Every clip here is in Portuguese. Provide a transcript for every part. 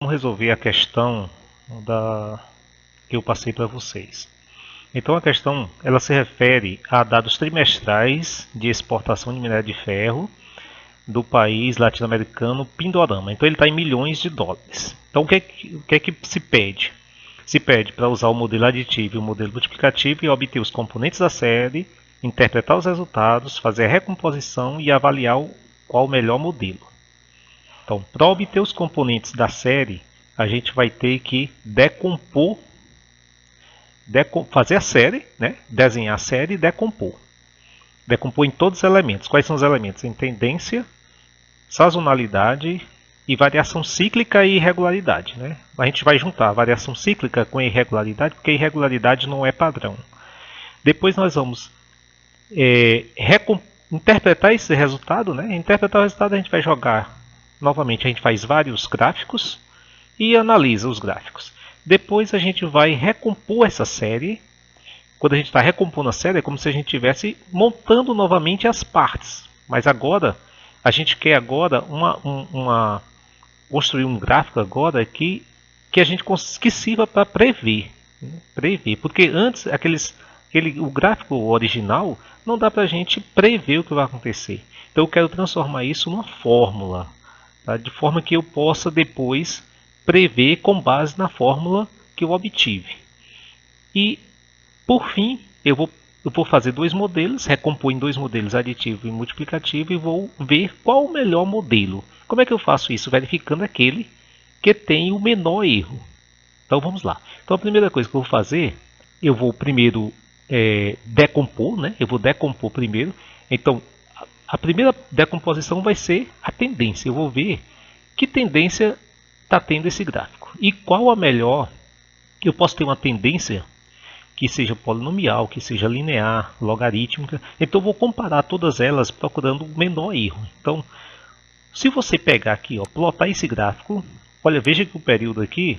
Vamos resolver a questão que eu passei para vocês. Então a questão ela se refere a dados trimestrais de exportação de minério de ferro do país latino-americano Pindorama. Então ele está em milhões de dólares. Então o que é que se pede? Se pede para usar o modelo aditivo e o modelo multiplicativo e obter os componentes da série, interpretar os resultados, fazer a recomposição e avaliar qual o melhor modelo. Então, para obter os componentes da série, a gente vai ter que fazer a série, né? Desenhar a série e decompor. Decompor em todos os elementos. Quais são os elementos? Em tendência, sazonalidade e variação cíclica e irregularidade. Né? A gente vai juntar a variação cíclica com a irregularidade, porque a irregularidade não é padrão. Depois nós vamos interpretar esse resultado. Né? Interpretar o resultado a gente vai jogar novamente, a gente faz vários gráficos e analisa os gráficos. Depois a gente vai recompor essa série. Quando a gente está recompondo a série, é como se a gente estivesse montando novamente as partes. Mas agora, a gente quer agora construir um gráfico agora que a gente que sirva para prever. Porque antes, o gráfico original não dá para a gente prever o que vai acontecer. Então eu quero transformar isso numa fórmula. Tá? De forma que eu possa depois prever com base na fórmula que eu obtive. E, por fim, eu vou fazer dois modelos, recompor em dois modelos aditivo e multiplicativo e vou ver qual o melhor modelo. Como é que eu faço isso? Verificando aquele que tem o menor erro. Então vamos lá. Então a primeira coisa que eu vou fazer, eu vou primeiro decompor, né? Eu vou decompor primeiro. Então a primeira decomposição vai ser a tendência. Eu vou ver que tendência está tendo esse gráfico. E qual a melhor? Eu posso ter uma tendência que seja polinomial, que seja linear, logarítmica. Então eu vou comparar todas elas procurando o menor erro. Então, se você pegar aqui, ó, plotar esse gráfico, olha, veja que o período aqui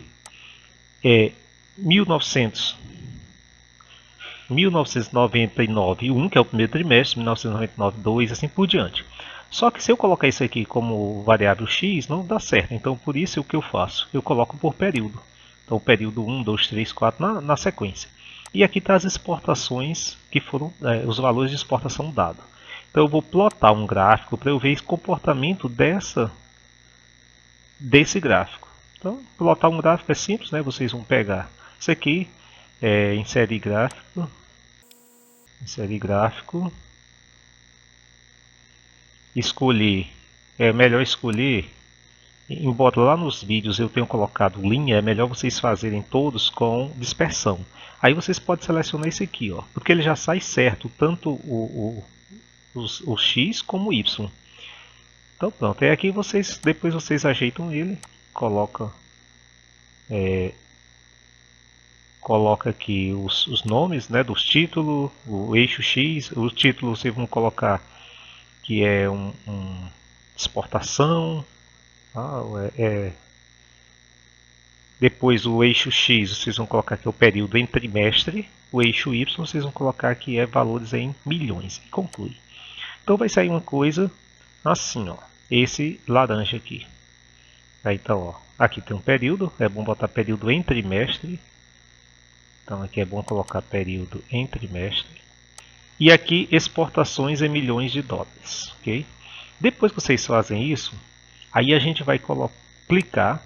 é 1999, 1, que é o primeiro trimestre, 1999, 2, assim por diante. Só que se eu colocar isso aqui como variável x, não dá certo. Então, por isso, o que eu faço? Eu coloco por período. Então, o período 1, 2, 3, 4 na sequência. E aqui está as exportações que foram, os valores de exportação dados. Então, eu vou plotar um gráfico para eu ver esse comportamento desse gráfico. Então, plotar um gráfico é simples, né? Vocês vão pegar isso aqui, inserir gráfico, escolher, é melhor escolher, embora lá nos vídeos eu tenha colocado linha, é melhor vocês fazerem todos com dispersão. Aí vocês podem selecionar esse aqui, ó, porque ele já sai certo, tanto o X como o Y. Então pronto, é aqui depois vocês ajeitam ele, coloca aqui os nomes, né, dos títulos, o eixo X, o título vocês vão colocar que é exportação, depois o eixo X vocês vão colocar que é o período em trimestre, o eixo Y vocês vão colocar que é valores em milhões e conclui. Então vai sair uma coisa assim, ó, esse laranja aqui. Aí, então, ó, aqui tem um período, é bom botar período em trimestre. Então aqui é bom colocar período em trimestre. E aqui exportações em milhões de dólares. Okay? Depois que vocês fazem isso, aí a gente vai clicar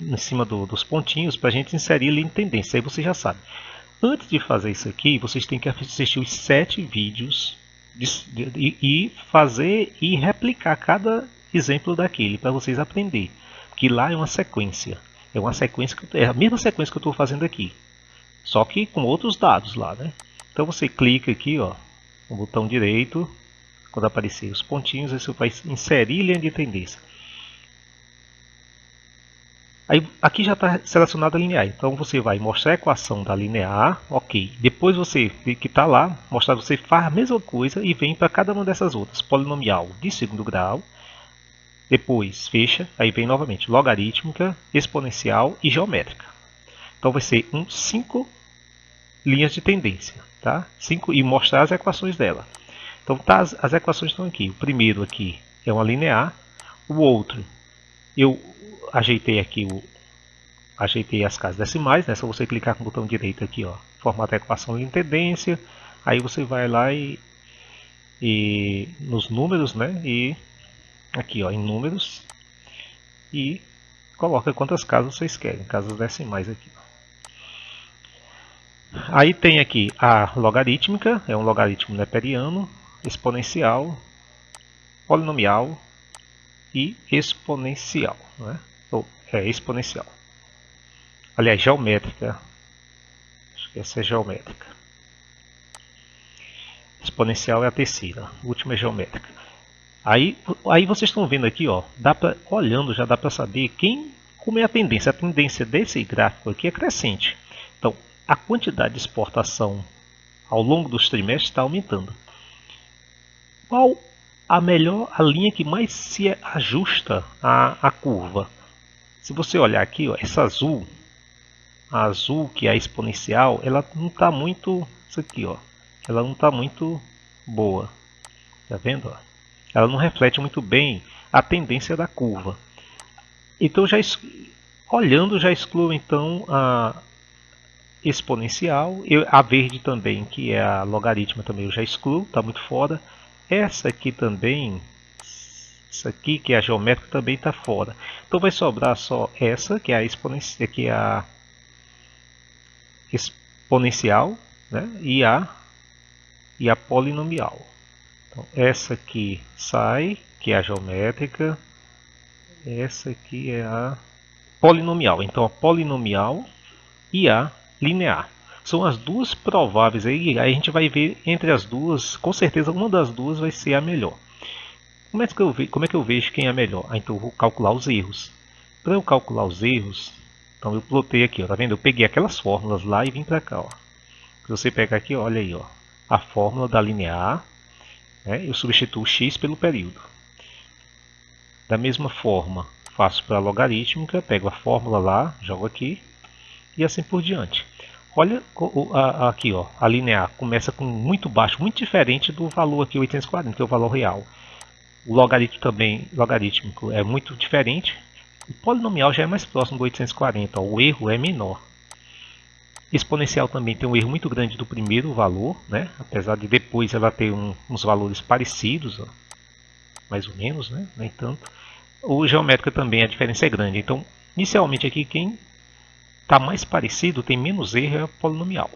em cima dos pontinhos para a gente inserir ali em tendência. Aí você já sabe. Antes de fazer isso aqui, vocês têm que assistir os 7 vídeos e fazer e replicar cada exemplo daquele para vocês aprenderem. Que lá é uma sequência. É uma sequência é a mesma sequência que eu estou fazendo aqui, só que com outros dados lá, né? Então você clica aqui, ó, no botão direito, quando aparecer os pontinhos, você vai inserir linha de tendência. Aí aqui já está selecionada a linear, então você vai mostrar a equação da linear, ok. Depois você que está lá, mostrar você faz a mesma coisa e vem para cada uma dessas outras, polinomial de segundo grau. Depois fecha, aí vem novamente logarítmica, exponencial e geométrica. Então vai ser 5 linhas de tendência, tá? 5 e mostrar as equações dela. Então tá, as equações estão aqui. O primeiro aqui é uma linear, o outro ajeitei aqui ajeitei as casas decimais, né? Só você clicar com o botão direito aqui, ó, formatar a equação em tendência. Aí você vai lá e nos números, né? E aqui, ó, em números, e coloca quantas casas vocês querem, casas decimais aqui. Aí tem aqui a logarítmica, é um logaritmo neperiano, exponencial, polinomial e exponencial, né? Ou exponencial. Aliás, geométrica. Acho que essa é geométrica. Exponencial é a terceira, a última é geométrica. Aí vocês estão vendo aqui, ó, olhando já dá para saber como é a tendência. A tendência desse gráfico aqui é crescente. Então, a quantidade de exportação ao longo dos trimestres está aumentando. Qual a linha que mais se ajusta à curva? Se você olhar aqui, ó, essa azul, a azul que é a exponencial, ela não está muito, isso aqui, ó, ela não está muito boa. Tá vendo? Ó? Ela não reflete muito bem a tendência da curva. Então, olhando, já excluo então a exponencial. A verde também, que é a logarítmica, também eu já excluo, está muito fora. Essa aqui também, essa aqui que é a geométrica, também está fora. Então vai sobrar só essa, que é a exponencial, né? e a polinomial. Então, essa aqui sai, que é a geométrica. Essa aqui é a polinomial. Então, a polinomial e a linear. São as duas prováveis. Aí a gente vai ver entre as duas, com certeza uma das duas vai ser a melhor. Como é que eu vejo quem é a melhor? Então eu vou calcular os erros. Para eu calcular os erros, então eu plotei aqui, ó, tá vendo? Eu peguei aquelas fórmulas lá e vim para cá. Ó. Se você pegar aqui, olha aí, ó, a fórmula da linear, né? Eu substituo x pelo período. Da mesma forma, faço para a logarítmica, pego a fórmula lá, jogo aqui e assim por diante. Olha aqui, ó, a linear começa com muito baixo, muito diferente do valor aqui 840, que é o valor real. O logarítmico é muito diferente. O polinomial já é mais próximo do 840, ó, o erro é menor. Exponencial também tem um erro muito grande do primeiro valor, né? Apesar de depois ela ter uns valores parecidos, ó, mais ou menos, né? Nem tanto. O geométrica também a diferença é grande. Então, inicialmente aqui quem está mais parecido, tem menos erro, é o polinomial.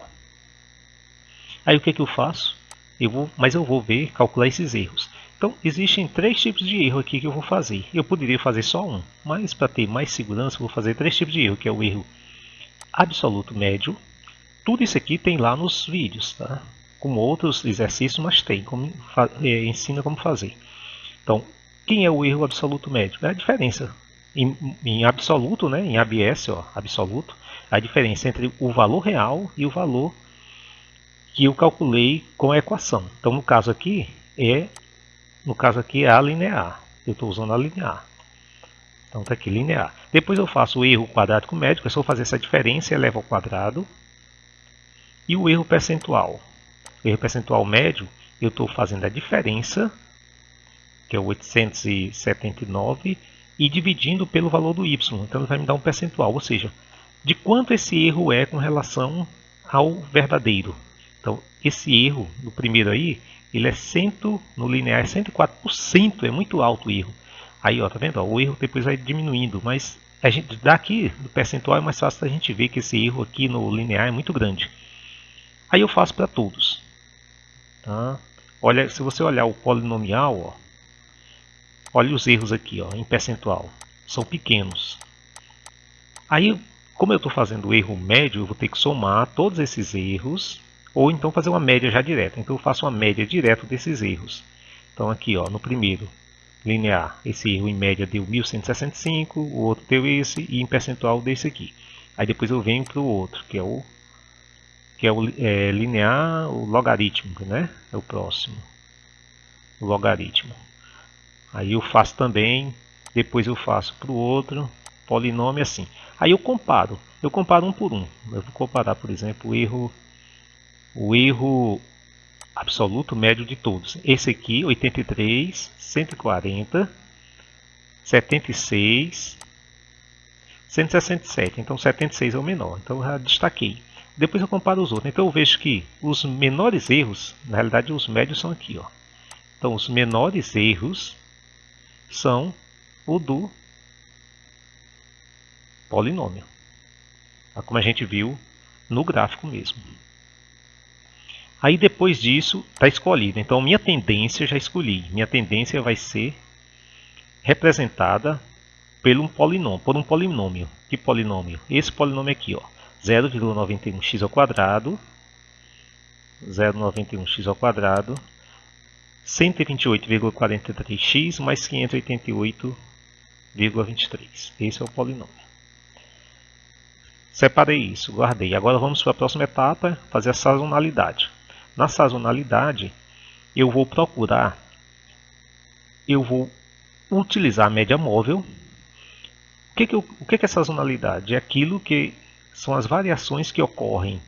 Aí o que eu faço? Mas eu vou calcular esses erros. Então, existem 3 tipos de erro aqui que eu vou fazer. Eu poderia fazer só um, mas para ter mais segurança, eu vou fazer 3 tipos de erro, que é o erro absoluto médio. Tudo isso aqui tem lá nos vídeos, tá? Como outros exercícios, mas tem, ensina como fazer. Então, quem é o erro absoluto médio? É a diferença em absoluto, né? Em ABS, ó, absoluto, a diferença entre o valor real e o valor que eu calculei com a equação. Então, no caso aqui é a linear. Eu estou usando a linear. Então está aqui linear. Depois eu faço o erro quadrático médio, é só fazer essa diferença e eleva ao quadrado. E o erro percentual. O erro percentual médio, eu estou fazendo a diferença, que é o 879, e dividindo pelo valor do y. Então ele vai me dar um percentual, ou seja, de quanto esse erro é com relação ao verdadeiro. Então esse erro do primeiro aí, ele é no linear é 104%, é muito alto o erro. Aí, ó, tá vendo? Ó, o erro depois vai diminuindo, mas daqui do percentual é mais fácil a gente ver que esse erro aqui no linear é muito grande. Aí eu faço para todos. Tá? Olha, se você olhar o polinomial, ó, olha os erros aqui, ó, em percentual, são pequenos. Aí, como eu estou fazendo o erro médio, eu vou ter que somar todos esses erros, ou então fazer uma média já direta. Então eu faço uma média direta desses erros. Então aqui, ó, no primeiro linear, esse erro em média deu 1165, o outro deu esse, e em percentual desse aqui. Aí depois eu venho para o outro, que é o linear, o logarítmico, né? É o próximo, o logaritmo. Aí eu faço também, depois eu faço para o outro, polinômio assim. Aí eu comparo um por um. Eu vou comparar, por exemplo, o erro absoluto médio de todos. Esse aqui, 83, 140, 76 167, então 76 é o menor, então eu já destaquei. Depois eu comparo os outros, então eu vejo que os menores erros, na realidade os médios são aqui, ó. Então os menores erros são o do polinômio, como a gente viu no gráfico mesmo. Aí depois disso está escolhido, então minha tendência eu já escolhi, minha tendência vai ser representada por um polinômio. Que polinômio? Esse polinômio aqui, ó, 0,91x ao quadrado, 0,91x ao quadrado, 128,43x mais 588,23. Esse é o polinômio. Separei isso, guardei. Agora vamos para a próxima etapa, fazer a sazonalidade. Na sazonalidade, eu vou utilizar a média móvel. O que é sazonalidade? É aquilo que são as variações que ocorrem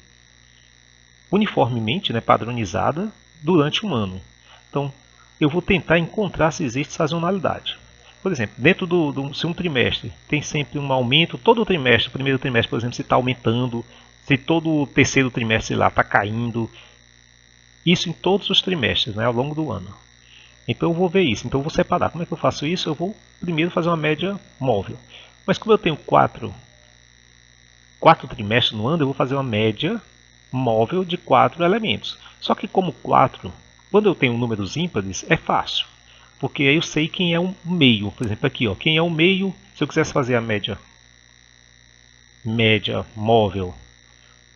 uniformemente, né, padronizada, durante um ano. Então, eu vou tentar encontrar se existe sazonalidade. Por exemplo, dentro se um trimestre tem sempre um aumento, todo o trimestre, o primeiro trimestre, por exemplo, se está aumentando, se todo o terceiro trimestre lá está caindo, isso em todos os trimestres, né, ao longo do ano. Então eu vou ver isso, então eu vou separar. Como é que eu faço isso? Eu vou primeiro fazer uma média móvel. Mas como eu tenho quatro trimestres no ano, eu vou fazer uma média móvel de 4 elementos. Só que como 4, quando eu tenho números ímpares, é fácil. Porque aí eu sei quem é o meio. Por exemplo, aqui, ó, quem é o meio, se eu quisesse fazer a média móvel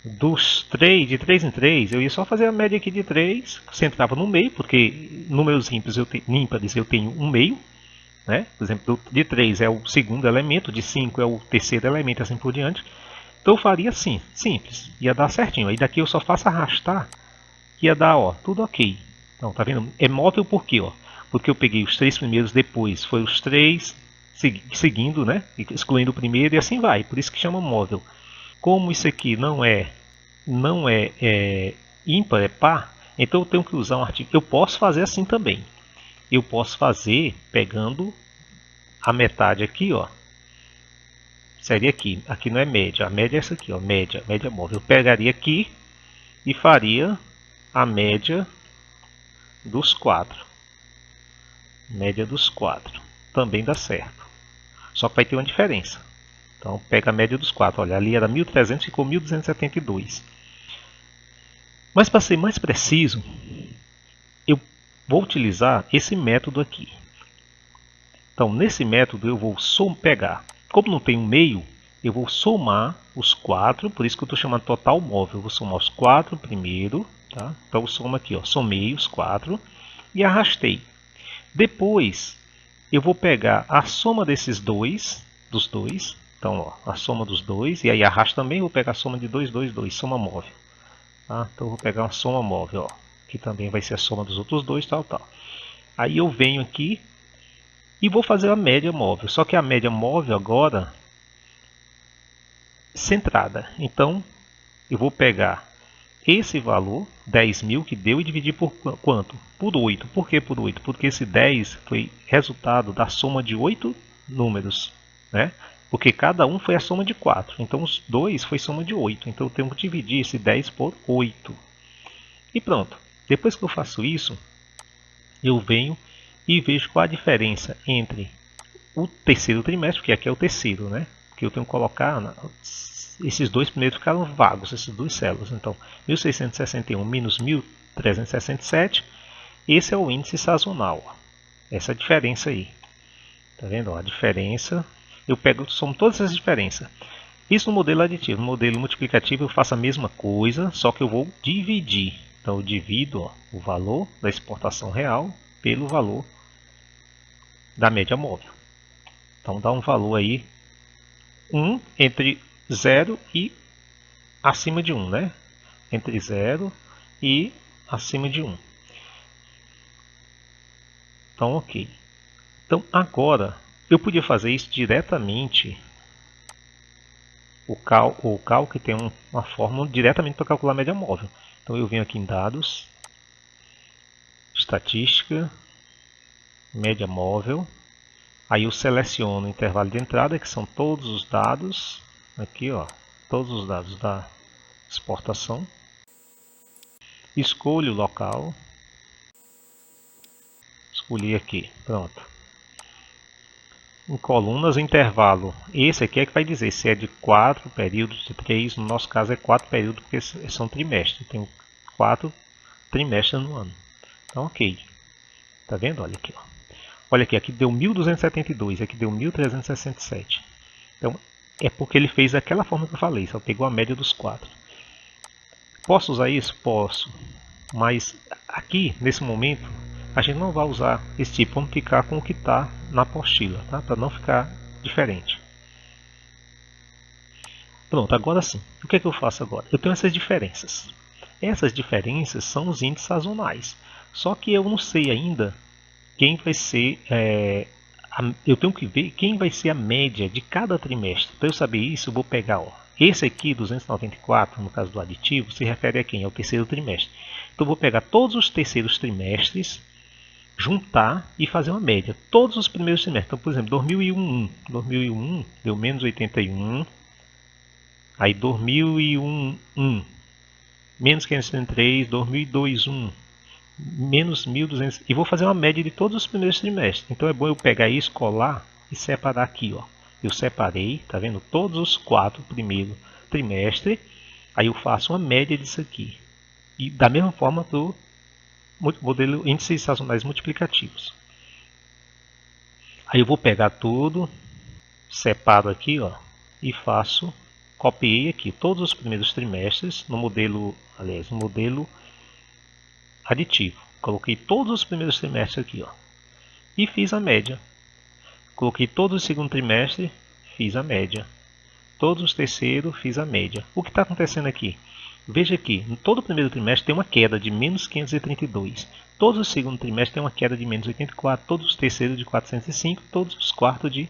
dos 3, de 3 em 3, eu ia só fazer a média aqui de 3, centrava no meio, porque números ímpares eu tenho um meio. Né? Por exemplo, de 3 é o segundo elemento, de 5 é o terceiro elemento, assim por diante. Então eu faria assim, simples, ia dar certinho. Aí daqui eu só faço arrastar, ia dar, ó, tudo ok. Então, tá vendo? É móvel por quê, ó? Porque eu peguei os 3 primeiros, depois foi os 3 seguindo, né? Excluindo o primeiro e assim vai. Por isso que chama móvel. Como isso aqui não é ímpar, é par, então eu tenho que usar um artigo. Eu posso fazer assim também. Eu posso fazer pegando a metade aqui, ó. Seria aqui. Aqui não é média. A média é essa aqui, ó. Média móvel. Eu pegaria aqui e faria a média dos 4. Média dos 4. Também dá certo. Só que vai ter uma diferença. Então pega a média dos 4. Olha, ali era 1.300, ficou 1.272. Mas para ser mais preciso, eu vou utilizar esse método aqui. Então nesse método eu vou pegar. Como não tem um meio, eu vou somar os 4, por isso que eu estou chamando total móvel. Eu vou somar os 4 primeiro, tá? Então eu somo aqui, ó, somei os 4 e arrastei. Depois eu vou pegar a soma dos dois. Então, ó, a soma dos dois, e aí arrasto também, vou pegar a soma de 2, 2, 2, soma móvel. Tá? Então eu vou pegar uma soma móvel, ó, que também vai ser a soma dos outros dois, tal, tal. Aí eu venho aqui e vou fazer a média móvel. Só que a média móvel agora centrada. Então eu vou pegar esse valor, 10.000 que deu, e dividir por quanto? Por 8. Por que por 8? Porque esse 10 foi resultado da soma de 8 números. Né? Porque cada um foi a soma de 4. Então os 2 foi soma de 8. Então eu tenho que dividir esse 10 por 8. E pronto. Depois que eu faço isso, eu venho e vejo qual a diferença entre o terceiro trimestre, porque aqui é o terceiro, né? Que eu tenho que colocar, esses dois primeiros ficaram vagos, essas duas células. Então, 1661 menos 1367, esse é o índice sazonal. Essa diferença aí. Tá vendo? A diferença, eu somo todas essas diferenças. Isso no modelo aditivo. No modelo multiplicativo eu faço a mesma coisa, só que eu vou dividir. Então eu divido, ó, o valor da exportação real pelo valor da média móvel. Então dá um valor aí 1 entre 0 e acima de 1, né? Entre 0 e acima de 1. Então, ok. Então, agora, eu podia fazer isso diretamente. O cal que tem uma fórmula diretamente para calcular a média móvel. Então, eu venho aqui em dados, estatística, média móvel. Aí eu seleciono o intervalo de entrada, que são todos os dados, aqui ó, todos os dados da exportação. Escolho o local, escolhi aqui, pronto. Em colunas, intervalo, esse aqui é que vai dizer se é de 4 períodos, de 3, no nosso caso é 4 períodos, porque são trimestres, tem 4 trimestres no ano. Então ok, tá vendo? Olha aqui, ó. Olha aqui, aqui deu 1272, aqui deu 1367. Então é porque ele fez daquela forma que eu falei, só pegou a média dos 4. Posso usar isso? Posso. Mas aqui, nesse momento, a gente não vai usar esse tipo. Vamos ficar com o que está na apostila, tá? Para não ficar diferente. Pronto, agora sim. O que é que eu faço agora? Eu tenho essas diferenças. Essas diferenças são os índices sazonais. Só que eu não sei ainda quem vai ser... eu tenho que ver quem vai ser a média de cada trimestre. Para eu saber isso, eu vou pegar... Ó, esse aqui, 294, no caso do aditivo, se refere a quem? Ao terceiro trimestre. Então eu vou pegar todos os terceiros trimestres, juntar e fazer uma média. Todos os primeiros trimestres. Então, por exemplo, 2001 deu menos 81. Aí 2001, menos 533, 2002, menos 1200. E vou fazer uma média de todos os primeiros trimestres. Então é bom eu pegar isso, colar e separar aqui, ó. Eu separei, tá vendo? Todos os 4 primeiros trimestres. Aí eu faço uma média disso aqui. E da mesma forma do modelo índices sazonais multiplicativos. Aí eu vou pegar tudo, separo aqui, ó, e faço, copiei aqui todos os primeiros trimestres no modelo, aliás, no modelo aditivo. Coloquei todos os primeiros trimestres aqui, ó, e fiz a média. Coloquei todo o segundo trimestre, fiz a média. Todos os terceiros, fiz a média. O que está acontecendo aqui? Veja aqui, em todo o primeiro trimestre tem uma queda de menos 532. Todos os segundo trimestre tem uma queda de menos 84. Todos os terceiros de 405. Todos os quartos de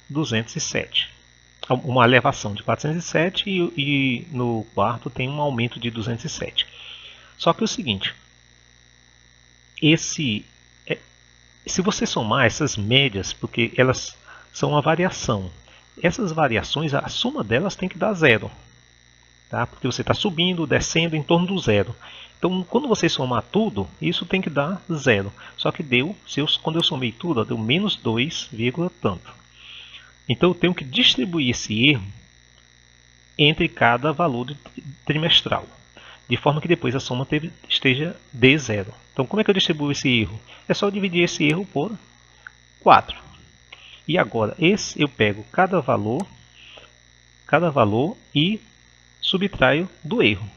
207. Uma elevação de 407 e no quarto tem um aumento de 207. Só que é o seguinte, se você somar essas médias, porque elas são uma variação, essas variações, a soma delas tem que dar zero. Tá? Porque você está subindo, descendo em torno do zero. Então, quando você somar tudo, isso tem que dar zero. Só que deu, quando eu somei tudo, deu menos 2, tanto. Então, eu tenho que distribuir esse erro entre cada valor trimestral, de forma que depois a soma esteja de zero. Então, como é que eu distribuo esse erro? É só dividir esse erro por 4. E agora, eu pego cada valor e subtraio do erro.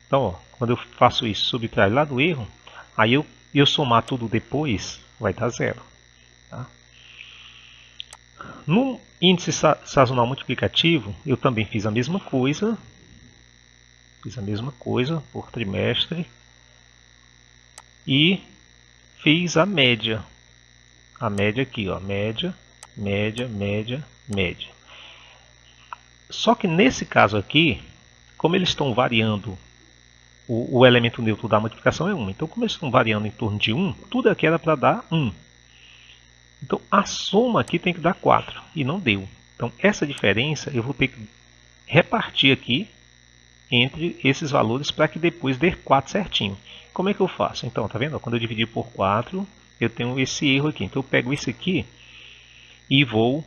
Então, ó, quando eu faço isso, subtraio lá do erro, aí eu somar tudo depois, vai dar zero. Tá? No índice sazonal multiplicativo, eu também fiz a mesma coisa. Fiz a mesma coisa por trimestre. E fiz a média. A média aqui, ó, média, média, média, média. Só que nesse caso aqui, como eles estão variando, o elemento neutro da multiplicação é 1. Então, como eles estão variando em torno de 1, tudo aqui era para dar 1. Então, a soma aqui tem que dar 4, e não deu. Então, essa diferença eu vou ter que repartir aqui entre esses valores para que depois dê 4 certinho. Como é que eu faço? Então, tá vendo? Quando eu dividir por 4, eu tenho esse erro aqui. Então, eu pego esse aqui e vou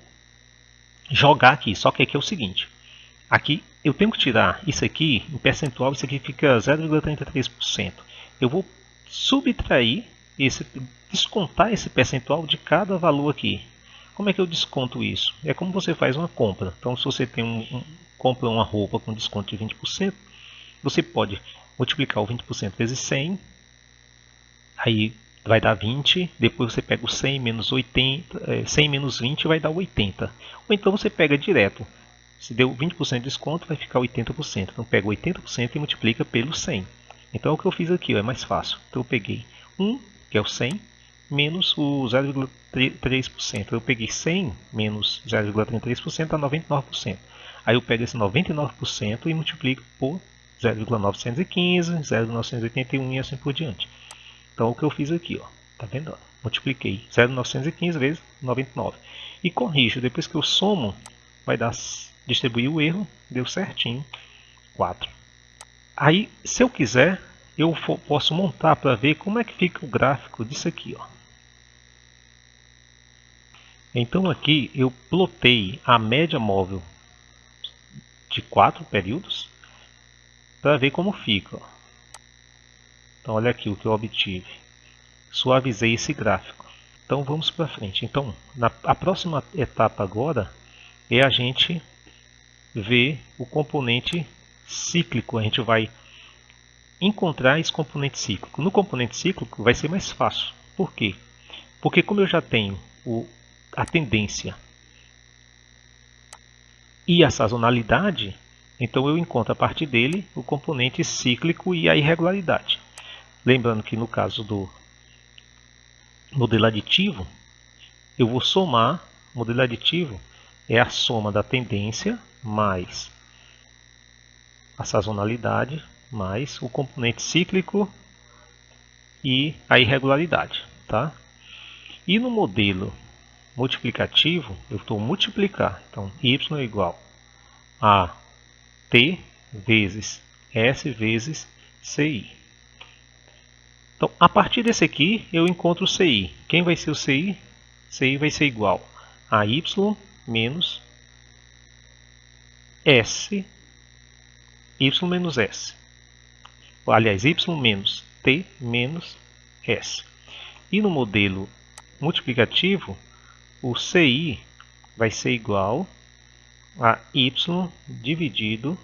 jogar aqui. Só que aqui é o seguinte. Aqui eu tenho que tirar isso aqui em percentual, isso aqui fica 0,33%. Eu vou subtrair, descontar esse percentual de cada valor aqui. Como é que eu desconto isso? É como você faz uma compra. Então, se você tem compra uma roupa com desconto de 20%, você pode multiplicar o 20% vezes 100, aí vai dar 20, depois você pega o 100 menos 80, 100 menos 20 vai dar 80. Ou então você pega direto. Se deu 20% de desconto, vai ficar 80%. Então pega 80% e multiplica pelo 100. Então o que eu fiz aqui, ó, é mais fácil. Então eu peguei 1, que é o 100, menos o 0,3%. Eu peguei 100 menos 0,33% dá 99%. Aí eu pego esse 99% e multiplico por 0,915, 0,981 e assim por diante. Então o que eu fiz aqui, ó, tá vendo? multipliquei 0,915 vezes 99 e corrijo. Depois que eu somo, vai dar, distribuir o erro, deu certinho 4. Aí, se eu quiser, eu posso montar para ver como é que fica o gráfico disso aqui, ó. Então aqui eu plotei a média móvel de 4 períodos para ver como fica, ó. Então olha aqui o que eu obtive. Suavizei esse gráfico. Então vamos para frente. Então a próxima etapa agora é a gente ver o componente cíclico. A gente vai encontrar esse componente cíclico. No componente cíclico vai ser mais fácil. Por quê? Porque como eu já tenho a tendência e a sazonalidade, então eu encontro a partir dele o componente cíclico e a irregularidade. Lembrando que no caso do modelo aditivo, eu vou somar. O modelo aditivo é a soma da tendência mais a sazonalidade mais o componente cíclico e a irregularidade, tá? E no modelo multiplicativo, eu estou multiplicar. Então, y é igual a t vezes s vezes ci. Então, a partir desse aqui, eu encontro o ci. Quem vai ser o ci? Ci vai ser igual a y menos s, y menos s. Aliás, y menos t menos s. E no modelo multiplicativo, o ci vai ser igual a y dividido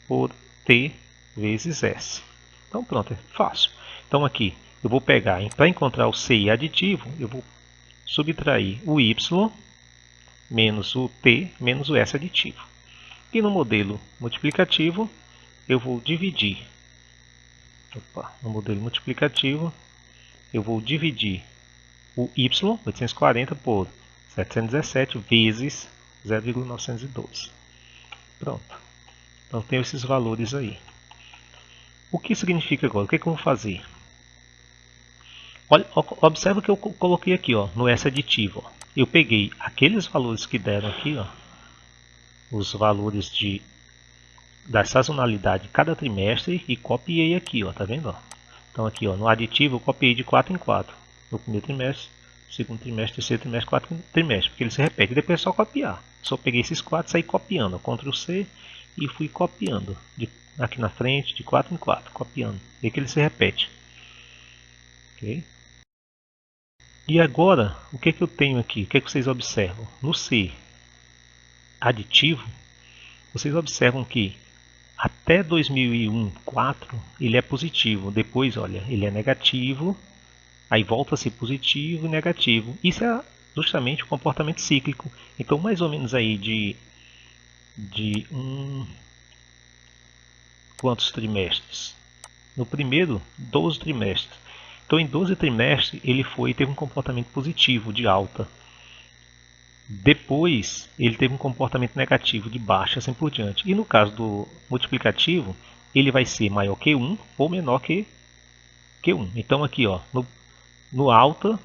por t vezes s. Então pronto, é fácil. Então aqui eu vou pegar, para encontrar o ci aditivo, eu vou subtrair o y menos o t menos o s aditivo. E no modelo multiplicativo, eu vou dividir. No modelo multiplicativo, eu vou dividir o y, 840, por 717 vezes 0,912. Pronto. Então tenho esses valores aí. O que significa agora? O que, é que eu vou fazer? Olha, observa que eu coloquei aqui, ó, no S aditivo. Ó. Eu peguei aqueles valores que deram aqui, ó, os valores da sazonalidade de cada trimestre e copiei aqui, ó, tá vendo? Ó? Então aqui, ó, no aditivo eu copiei de 4 em 4. No primeiro trimestre, segundo trimestre, terceiro trimestre, quarto trimestre, porque ele se repete. Depois é só copiar. Só peguei esses 4 e saí copiando, Ctrl C, e fui copiando aqui na frente de 4 em 4, copiando. E que ele se repete. Ok? E agora, o que, é que eu tenho aqui? O que, é que vocês observam? No C aditivo, vocês observam que até 2001, 4, ele é positivo. Depois, olha, ele é negativo. Aí volta a ser positivo e negativo. Isso é justamente o comportamento cíclico. Então, mais ou menos aí de quantos trimestres? No primeiro, 12 trimestres. Então, em 12 trimestres, ele teve um comportamento positivo, de alta. Depois, ele teve um comportamento negativo, de baixa, assim por diante. E no caso do multiplicativo, ele vai ser maior que 1 ou menor que 1. Então, aqui, ó, no alta,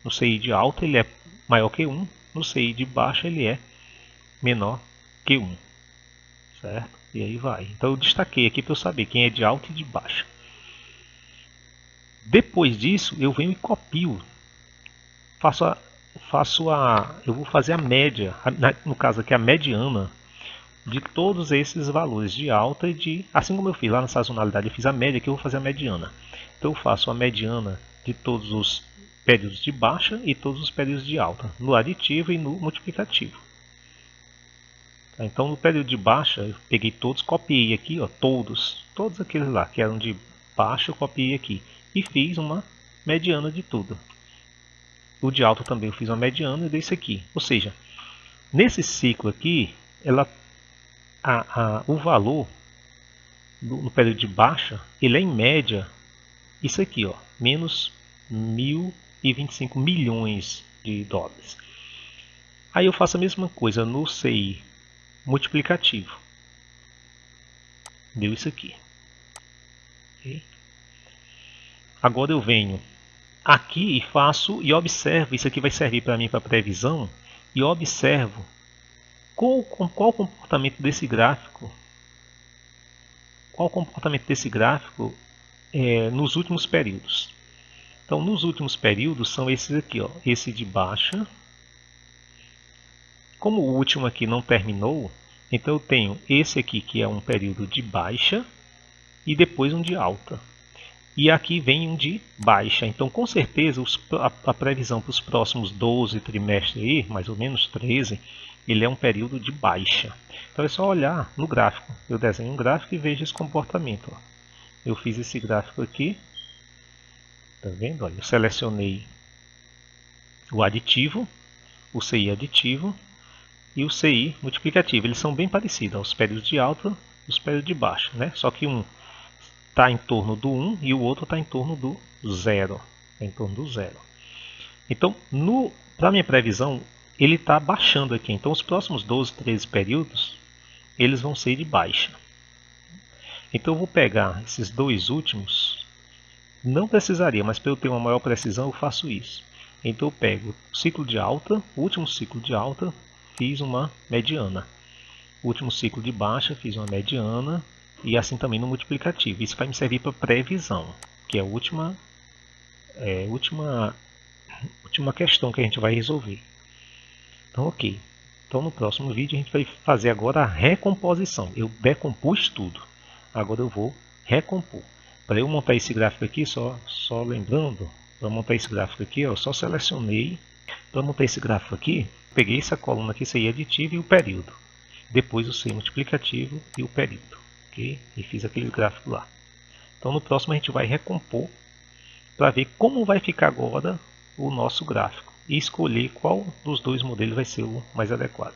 no CI de alta, ele é maior que 1. No CI de baixa, ele é menor que 1. Certo? E aí vai. Então, eu destaquei aqui para eu saber quem é de alta e de baixa. Depois disso, eu venho e copio. Eu vou fazer a média, no caso aqui a mediana, de todos esses valores de alta e de... Assim como eu fiz lá na sazonalidade, eu fiz a média, aqui eu vou fazer a mediana. Então eu faço a mediana de todos os períodos de baixa e todos os períodos de alta, no aditivo e no multiplicativo. Então no período de baixa, eu peguei todos, copiei aqui, ó, todos aqueles lá que eram de baixa, eu copiei aqui e fiz uma mediana de tudo. O de alta também eu fiz uma mediana desse aqui. Ou seja, nesse ciclo aqui, o valor no período de baixa, ele é em média isso aqui, ó, menos 1.025 milhões de dólares. Aí eu faço a mesma coisa no CI multiplicativo. Deu isso aqui. Okay? Agora eu venho aqui e faço e observo. Isso aqui vai servir para mim para previsão. E observo qual o comportamento desse gráfico. Qual o comportamento desse gráfico nos últimos períodos. Então, nos últimos períodos são esses aqui, ó, esse de baixa. Como o último aqui não terminou, então eu tenho esse aqui que é um período de baixa e depois um de alta. E aqui vem um de baixa. Então, com certeza, a previsão para os próximos 12 trimestres, aí, mais ou menos 13, ele é um período de baixa. Então, é só olhar no gráfico. Eu desenho um gráfico e vejo esse comportamento. Ó. Eu fiz esse gráfico aqui. Tá vendo? Olha, eu selecionei o aditivo, o CI aditivo e o CI multiplicativo. Eles são bem parecidos, os períodos de alta e os períodos de baixa, né? Só que um está em torno do 1 e o outro está em torno do 0. Em torno do 0. Então, para minha previsão, ele está baixando aqui. Então, os próximos 12, 13 períodos, eles vão ser de baixa. Então, eu vou pegar esses dois últimos. Não precisaria, mas para eu ter uma maior precisão, eu faço isso. Então, eu pego o ciclo de alta, o último ciclo de alta, fiz uma mediana. O último ciclo de baixa, fiz uma mediana. E assim também no multiplicativo. Isso vai me servir para previsão, que é a última questão que a gente vai resolver. Então, ok. Então, no próximo vídeo, a gente vai fazer agora a recomposição. Eu decompus tudo. Agora eu vou recompor. Para eu montar esse gráfico aqui, só lembrando, para montar esse gráfico aqui, eu só selecionei. Para montar esse gráfico aqui, peguei essa coluna aqui, CI aditivo e o período. Depois o CI multiplicativo e o período. Okay? E fiz aquele gráfico lá. Então no próximo a gente vai recompor para ver como vai ficar agora o nosso gráfico e escolher qual dos dois modelos vai ser o mais adequado.